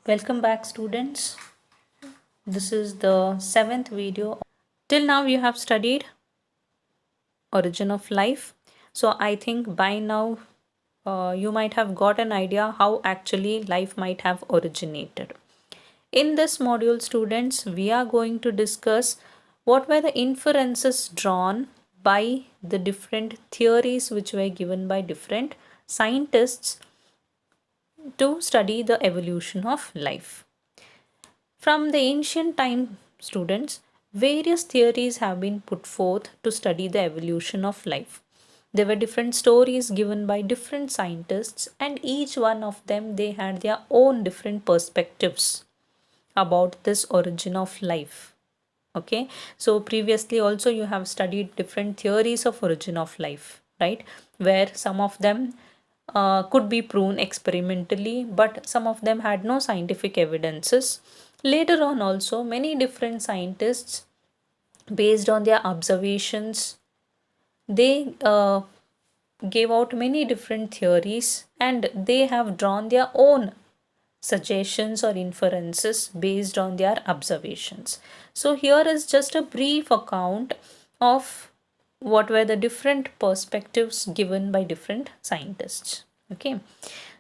Welcome back, students. This is the seventh video. Till now, you have studied origin of life. So I think by now you might have got an idea how actually life might have originated. In this module, students, we are going to discuss what were the inferences drawn by the different theories which were given by different scientists to study the evolution of life. From the ancient time, students, various theories have been put forth to study the evolution of life. There were different stories given by different scientists, and each one of them they had their own different perspectives about this origin of life. Okay, so previously also you have studied different theories of origin of life, right? Where some of them could be proven experimentally, but some of them had no scientific evidences. Later on, also, many different scientists, based on their observations, they gave out many different theories and they have drawn their own suggestions or inferences based on their observations. So, here is just a brief account of what were the different perspectives given by different scientists. Okay,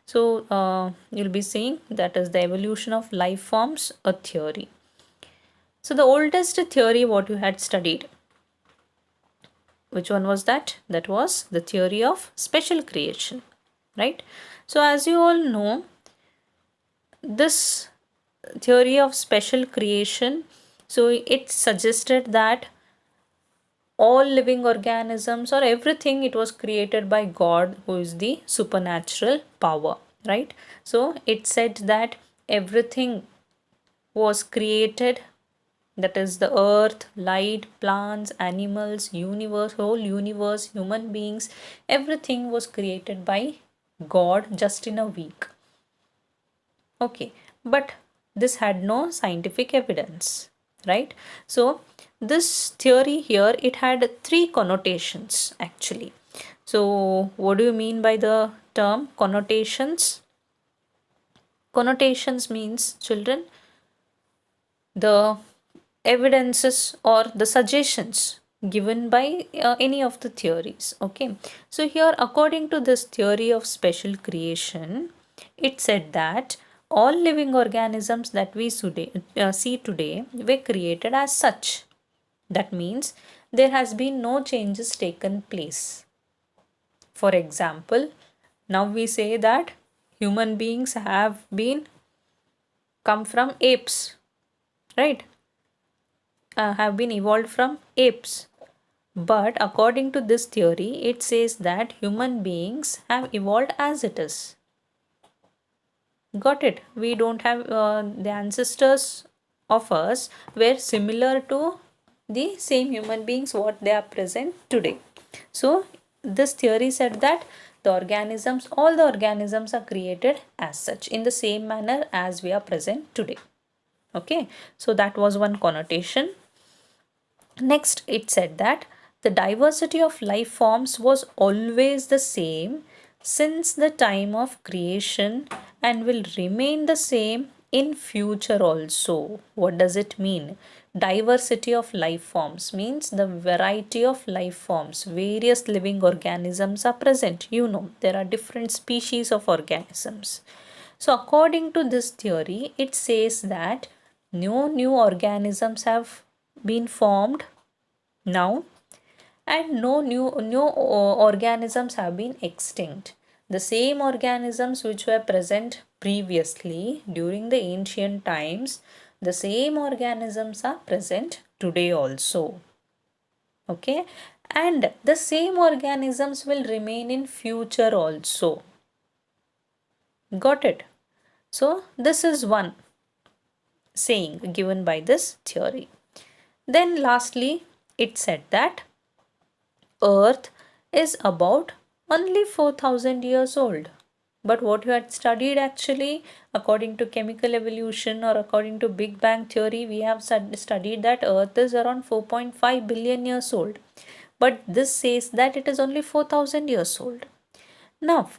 so you'll be seeing that is the evolution of life forms, a theory. So, the oldest theory what you had studied, which one was that? That was the theory of special creation, right? So, as you all know, this theory of special creation, so it suggested that all living organisms or everything it was created by God, who is the supernatural power, right? So it said that everything was created, that is the earth, light, plants, animals, universe, whole universe, human beings, everything was created by God just in a week. Okay, but this had no scientific evidence, right? So this theory here, it had three connotations actually. So what do you mean by the term connotations? Connotations means, children, the evidences or the suggestions given by any of the theories. Okay, so here according to this theory of special creation, it said that all living organisms that we see today were created as such. That means there has been no changes taken place. For example, now we say that human beings have been come from apes, right? Have been evolved from apes. But according to this theory, it says that human beings have evolved as it is. Got it? We don't have the ancestors of us were similar to the same human beings what they are present today. So this theory said that all the organisms are created as such in the same manner as we are present today. Okay, so that was one connotation. Next, it said that the diversity of life forms was always the same since the time of creation and will remain the same in future also. What does it mean? Diversity of life forms means the variety of life forms. Various living organisms are present. You know, there are different species of organisms. So, according to this theory, it says that no new organisms have been formed now and no organisms have been extinct. The same organisms which were present previously during the ancient times, the same organisms are present today also. Okay, and the same organisms will remain in future also. Got it? So this is one saying given by this theory. Then lastly, it said that Earth is about only 4000 years old. But what you had studied actually, according to chemical evolution or according to Big Bang theory, we have studied that Earth is around 4.5 billion years old. But this says that it is only 4000 years old. Now,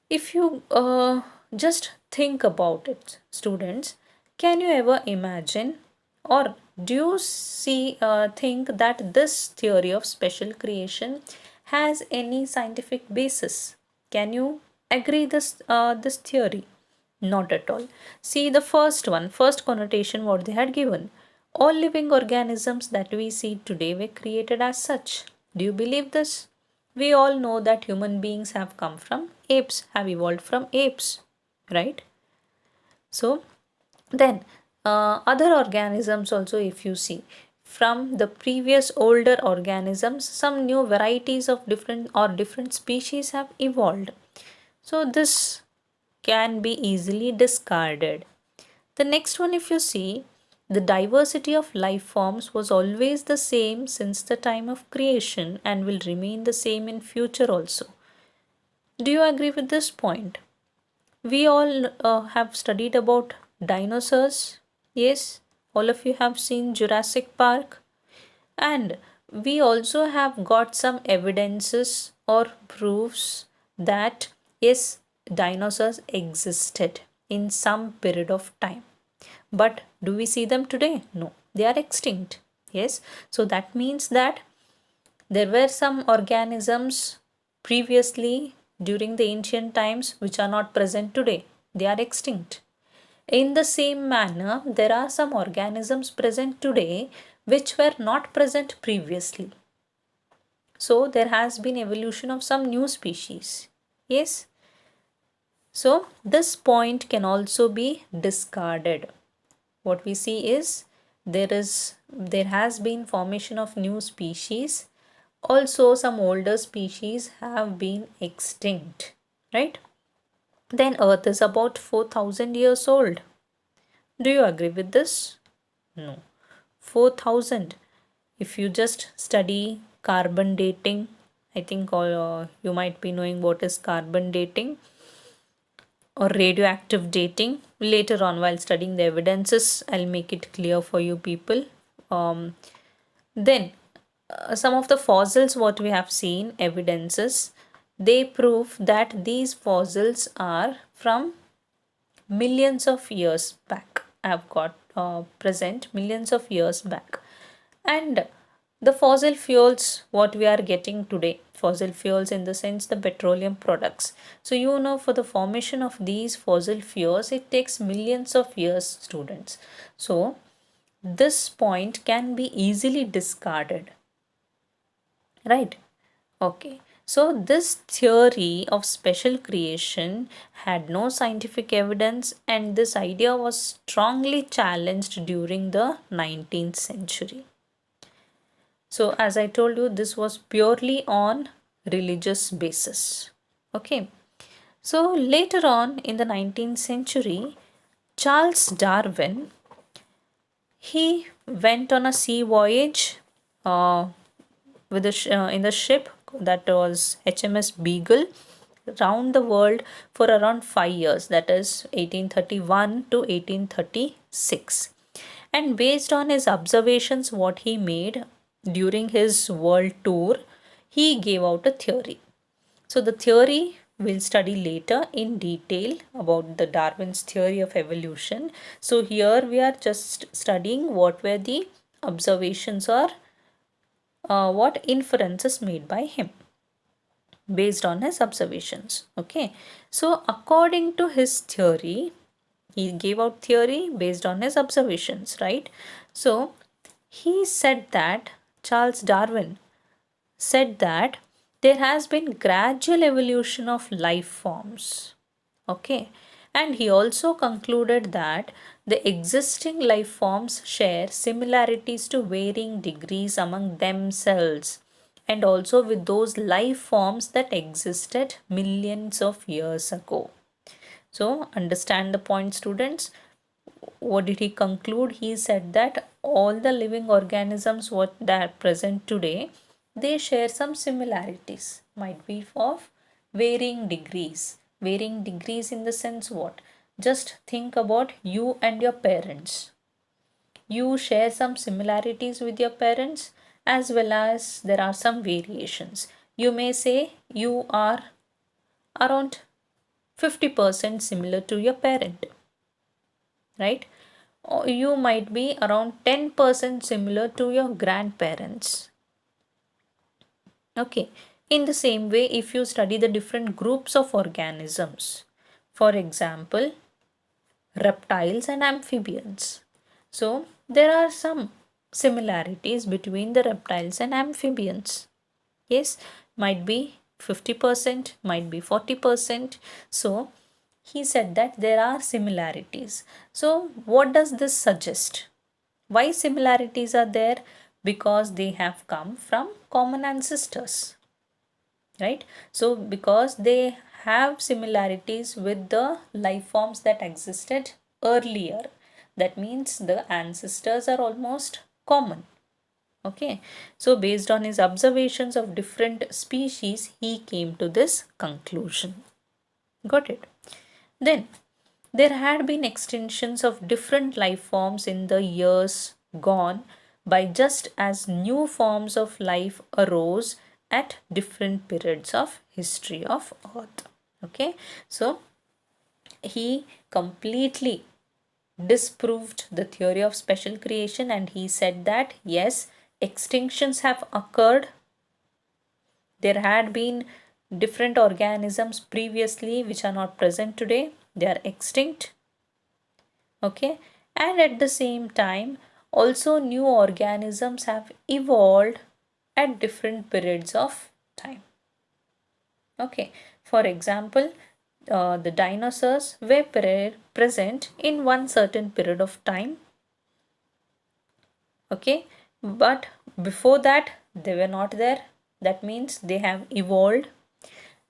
if you just think about it, students. Can you ever imagine, or do you think that this theory of special creation has any scientific basis? Can you agree this theory? Not at all. See the first connotation what they had given. All living organisms that we see today were created as such. Do you believe this? We all know that human beings have come from apes, have evolved from apes, right? So then other organisms also, if you see from the previous older organisms, some new varieties of different species have evolved. So this can be easily discarded. The next one, if you see, the diversity of life forms was always the same since the time of creation and will remain the same in future also. Do you agree with this point? We all have studied about dinosaurs. Yes, all of you have seen Jurassic Park. And we also have got some evidences or proofs that yes, dinosaurs existed in some period of time. But do we see them today? No, they are extinct. Yes, so that means that there were some organisms previously during the ancient times which are not present today. They are extinct. In the same manner, there are some organisms present today which were not present previously. So there has been evolution of some new species. Yes. So this point can also be discarded. What we see is there has been formation of new species. Also some older species have been extinct, right? Then Earth is about 4,000 years old. Do you agree with this? No. 4,000. If you just study carbon dating, I think you might be knowing what is carbon dating or radioactive dating. Later on, while studying the evidences, I'll make it clear for you people. Then some of the fossils what we have seen evidences, they prove that these fossils are from millions of years back. I have got present millions of years back. And the fossil fuels what we are getting today, fossil fuels in the sense the petroleum products, so you know for the formation of these fossil fuels it takes millions of years, students. So this point can be easily discarded, right? Okay, so this theory of special creation had no scientific evidence and this idea was strongly challenged during the 19th century. So as I told you, this was purely on religious basis. Okay. So later on in the 19th century, Charles Darwin, he went on a sea voyage with in the ship that was HMS Beagle round the world for around 5 years, that is 1831 to 1836. And based on his observations what he made during his world tour, he gave out a theory. So the theory we'll study later in detail about the Darwin's theory of evolution. So here we are just studying what were the observations or what inferences made by him based on his observations. Okay, so according to his theory, he gave out theory based on his observations, right? So he said that Charles Darwin said that there has been gradual evolution of life forms. Okay, and he also concluded that the existing life forms share similarities to varying degrees among themselves and also with those life forms that existed millions of years ago. So understand the point, students. What did he conclude? He said that all the living organisms what that are present today, they share some similarities, might be of varying degrees. Varying degrees in the sense what? Just think about you and your parents. You share some similarities with your parents as well as there are some variations. You may say you are around 50% similar to your parent, right? Or you might be around 10% similar to your grandparents. Okay, in the same way, if you study the different groups of organisms, for example, reptiles and amphibians. So, there are some similarities between the reptiles and amphibians. Yes, might be 50%, might be 40%. So, he said that there are similarities. So, what does this suggest? Why similarities are there? Because they have come from common ancestors, right? So, because they have similarities with the life forms that existed earlier, that means the ancestors are almost common. Okay, so based on his observations of different species, he came to this conclusion. Got it? Then there had been extinctions of different life forms in the years gone by, just as new forms of life arose at different periods of history of earth. Okay, so he completely disproved the theory of special creation, and he said that yes, extinctions have occurred. There had been different organisms previously which are not present today, they are extinct. Okay, and at the same time also new organisms have evolved at different periods of time. Okay, for example, the dinosaurs were present in one certain period of time. Okay, but before that they were not there. That means they have evolved,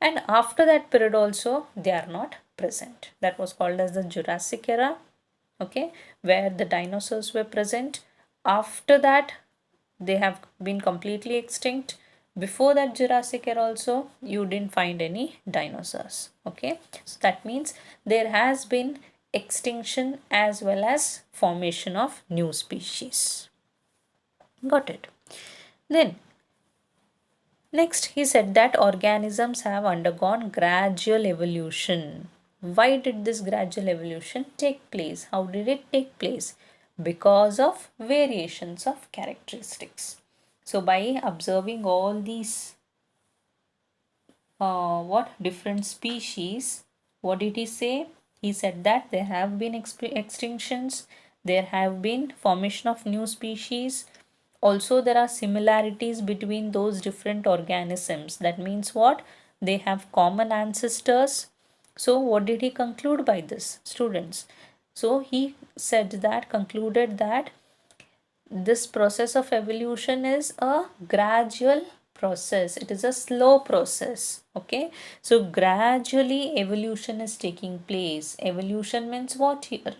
and after that period also they are not present. That was called as the Jurassic era. Okay, where the dinosaurs were present. After that they have been completely extinct. Before that Jurassic era also you didn't find any dinosaurs. Okay, so that means there has been extinction as well as formation of new species. Got it? Then next he said that organisms have undergone gradual evolution. Why did this gradual evolution take place? How did it take place? Because of variations of characteristics. So by observing all these different species, what did he say? He said that there have been extinctions, there have been formation of new species. Also there are similarities between those different organisms. That means what? They have common ancestors. So what did he conclude by this, students? So he said that, concluded that this process of evolution is a gradual process. It is a slow process. Okay, so gradually evolution is taking place. Evolution means what here?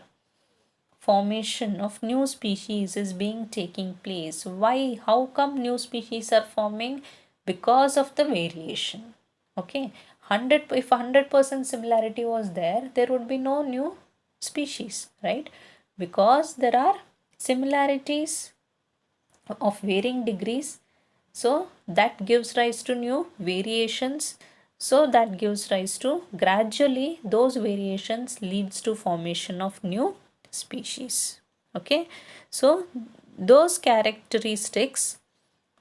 Formation of new species is being taking place. Why? How come new species are forming? Because of the variation. Okay, 100, if 100% similarity was there, there would be no new species, right? Because there are similarities of varying degrees, so that gives rise to new variations. So that gives rise to, gradually those variations leads to formation of new species. Okay, so those characteristics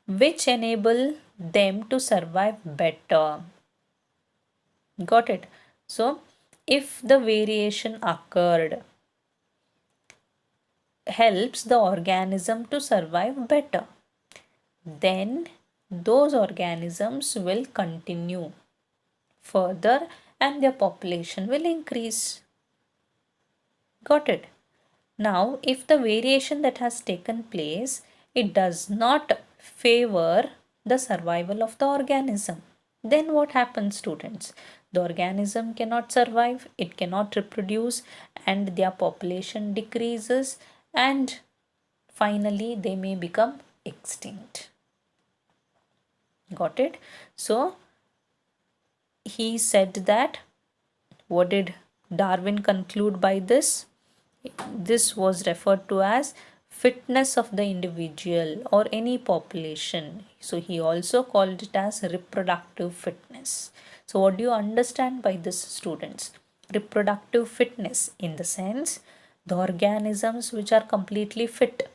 which enable them to survive better. Got it? So if the variation occurred, helps the organism to survive better, then those organisms will continue further and their population will increase. Got it? Now, if the variation that has taken place, it does not favor the survival of the organism, then what happens, students? The organism cannot survive, it cannot reproduce, and their population decreases, and finally they may become extinct. Got it? So he said that, what did Darwin conclude by this? This was referred to as fitness of the individual or any population. So he also called it as reproductive fitness. So what do you understand by this, students? reproductive fitness, in the sense the organisms which are completely fit,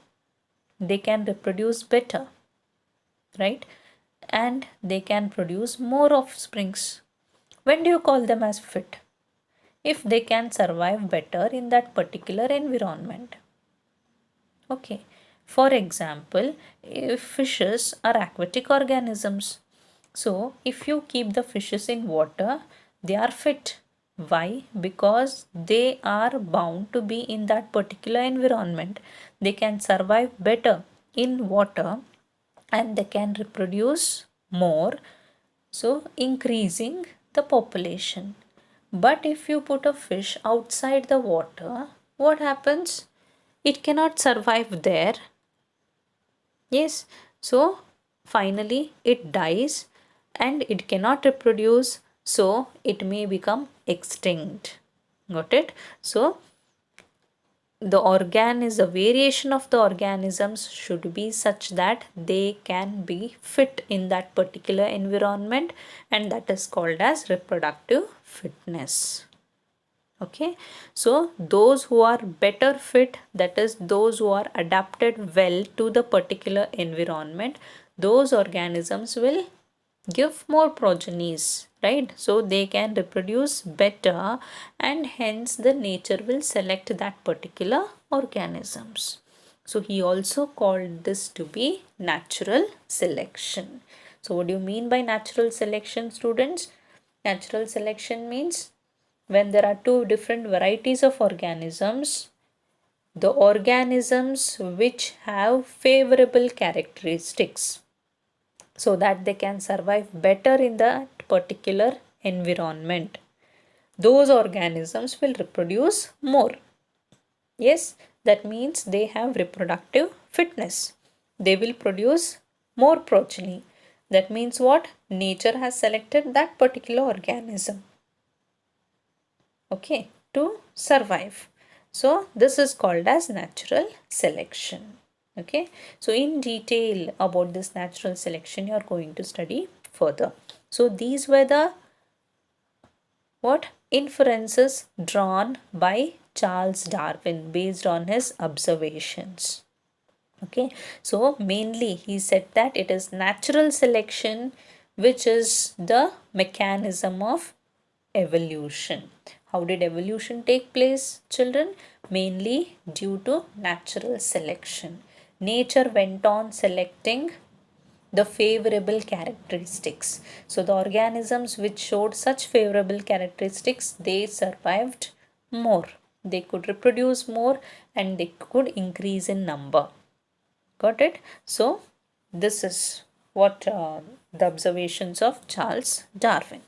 they can reproduce better, right? And they can produce more offsprings. When do you call them as fit? If they can survive better in that particular environment. Okay. For example, if fishes are aquatic organisms. So, if you keep the fishes in water, they are fit. Why? Because they are bound to be in that particular environment. They can survive better in water and they can reproduce more, so increasing the population. But if you put a fish outside the water, what happens? It cannot survive there. Yes, so finally it dies and it cannot reproduce, so it may become extinct. Got it? So the variation of the organisms should be such that they can be fit in that particular environment, and that is called as reproductive fitness. Okay, so those who are better fit, that is those who are adapted well to the particular environment, those organisms will give more progenies, right? So they can reproduce better, and hence the nature will select that particular organisms. So he also called this to be natural selection. So what do you mean by natural selection, students? Natural selection means when there are two different varieties of organisms, the organisms which have favorable characteristics, so that they can survive better in that particular environment, those organisms will reproduce more. Yes, that means they have reproductive fitness. They will produce more progeny. That means what? Nature has selected that particular organism, okay, to survive. So this is called as natural selection. Okay, so in detail about this natural selection you are going to study further. So these were the what inferences drawn by Charles Darwin based on his observations. Okay, so mainly he said that it is natural selection which is the mechanism of evolution. How did evolution take place, children? Mainly due to natural selection. Nature went on selecting the favorable characteristics. So the organisms which showed such favorable characteristics, they survived more. They could reproduce more and they could increase in number. Got it? So this is what the observations of Charles Darwin.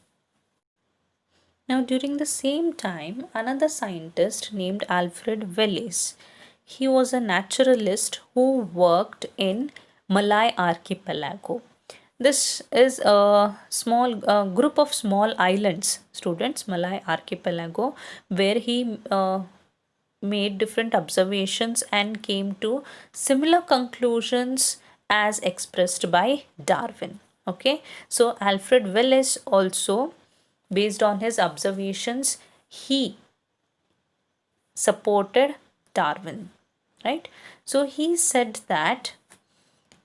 Now, during the same time, another scientist named Alfred Wallace, he was a naturalist who worked in Malay archipelago. This is a small group of small islands, students, Malay archipelago, where he made different observations and came to similar conclusions as expressed by Darwin. Okay, so Alfred Wallace also, based on his observations, he supported Darwin, right? So he said that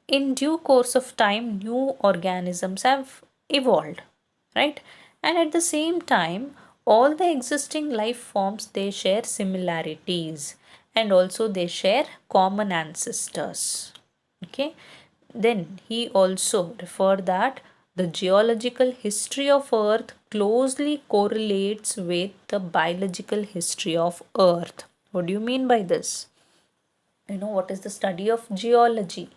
in due course of time new organisms have evolved, right? And at the same time all the existing life forms, they share similarities and also they share common ancestors. Okay, then he also referred that the geological history of earth closely correlates with the biological history of earth. What do you mean by this? You know what is the study of geology?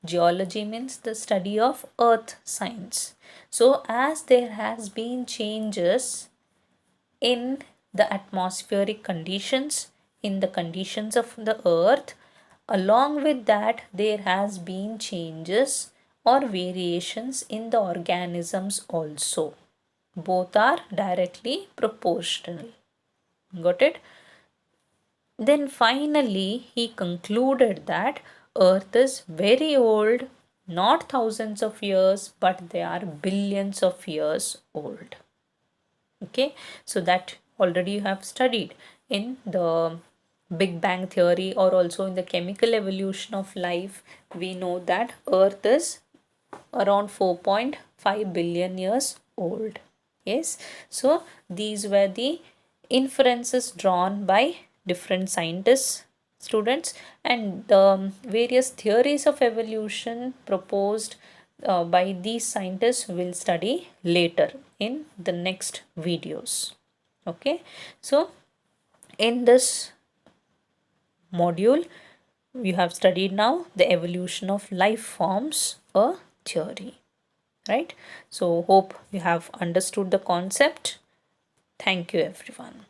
Geology means the study of earth science. So as there has been changes in the atmospheric conditions, in the conditions of the earth, along with that there has been changes or variations in the organisms also. Both are directly proportional. Got it? Then finally he concluded that earth is very old, not thousands of years, but they are billions of years old. Okay, so that already you have studied in the Big Bang theory or also in the chemical evolution of life. We know that Earth is around 4.5 billion years old. Yes, so these were the inferences drawn by different scientists, students, and the various theories of evolution proposed by these scientists will study later in the next videos. Okay, so in this module you have studied now the evolution of life forms, a theory, right? So hope you have understood the concept. Thank you everyone.